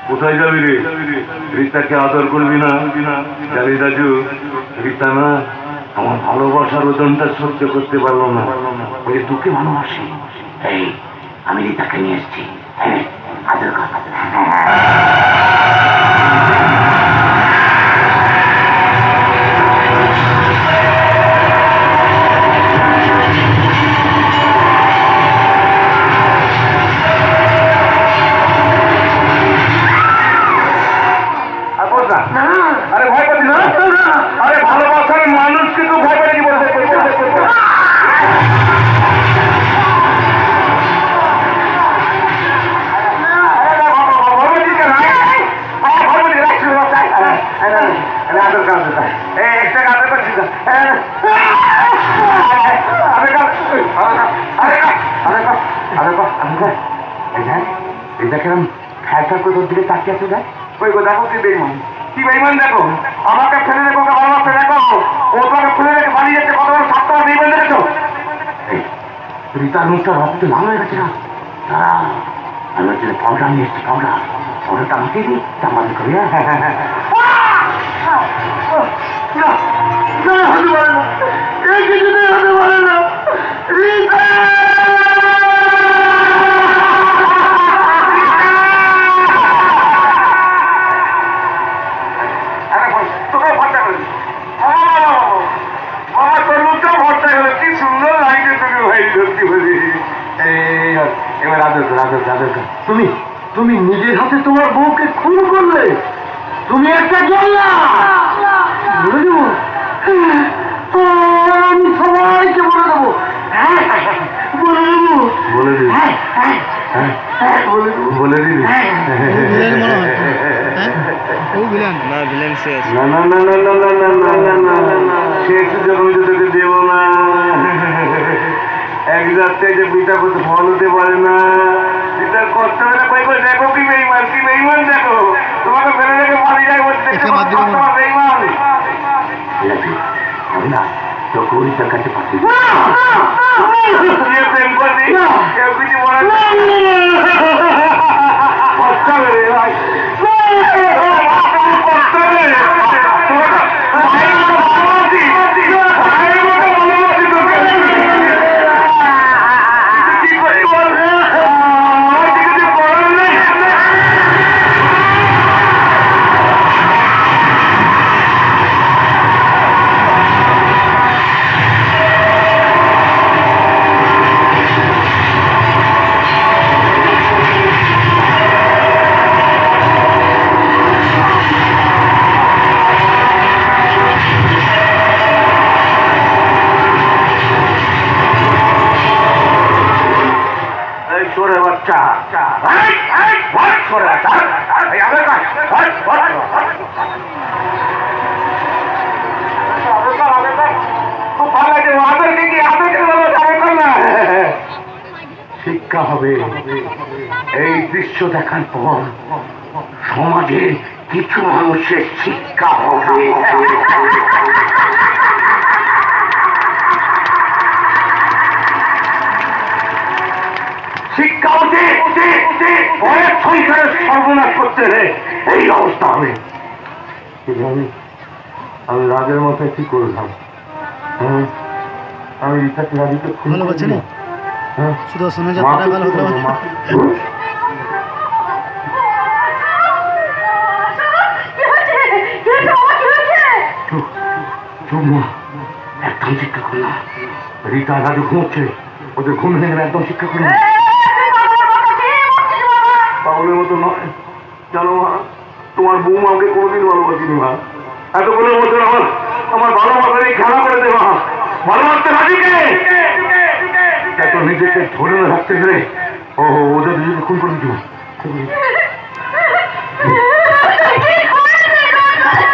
কোথায় যাবি রে? রীতাকে আদর করবি না? জানি রাজু, রীতা না আমার ভালোবাসার ওজনটা সহ্য করতে পারলো না, বলে তোকে ভালোবাসি। এই আমি রীতাকে নিয়ে এসছি। হ্যাঁ, আদর কর। আরে ভয় পাচ্ছি না? আরে ভালোবাসার মানুষ কিন্তু ভয় পাচ্ছি বলতে দিকে তাকিয়ে আছে দেখ। ওই গো দেখো কি বেইমান, কি বেইমান দেখো। আমাকে ফেলে রেখো, ওকে ভালোবাসতে দেখো, ও তোমাকে ফেলে রেখে পালিয়ে যাচ্ছে। কত বড় সাতটা বেইমান দেখেছো? রীতার মুখটা রক্তে লাল হয়ে গেছে না? আমি হচ্ছে পাউডার নিয়ে এসছি। পাউডারটা আমাকে দিই, আমাদের করি। হতে পারে না, এই কিছুতেই হতে পারে না। রীতা তুমি নিজের হাতে তোমার বউকে খুন করলে। তুমি একটা জল্লা। বলে দেবো, আমি সবাইকে বলে দেবো। বলে দিবি? দেব না। এক যাত্রায় যে পিতা করতে ফল হতে পারে না। পিতার কষ্ট হলে পাইবো। দেখো কি বেইমান, কি বেইমান দেখো। তোমাকে ফেলে রেখে পালিয়ে যাই বলতে বেইমান। আমি না তোকে ওইটার কাছে পাঠিয়ে প্রেম করবি, কেউ কিছু বলে না। কষ্ট হবে রে ভাই, কষ্ট হবে। শিক্ষা হবে। এই দৃশ্য দেখার পর সমাজে কিছু মানুষের শিক্ষা হবে। শিক্ষা হতে অনেক সংসারের সর্বনাশ করতে হলে এই অবস্থা হবে। আমি রাজের মাথায় কি করলাম? আমি রীতাকে রাজিকে ভালো পাচ্ছে না। সুদর্শনের যাত্রা ভালো হতে পারে। একদম শিক্ষা করো না। রীতা রাজু ঘুমোচ্ছে, ওদের ঘুম ভেঙে গেলে একদম শিক্ষা করো না। পাগলের মতো নয় জানো মা, তোমার বৌমা আমাকে কোনোদিন ভালোবাসিনি মা। এতগুলো বছর আমার ভালোবাসা নিয়ে খেলা করে দে মা। ভালোবাসতে রাজিকে এত নিজেকে ধরে রাখতে গেলে ওদের দুজনে খুন করে দিচ্ছি।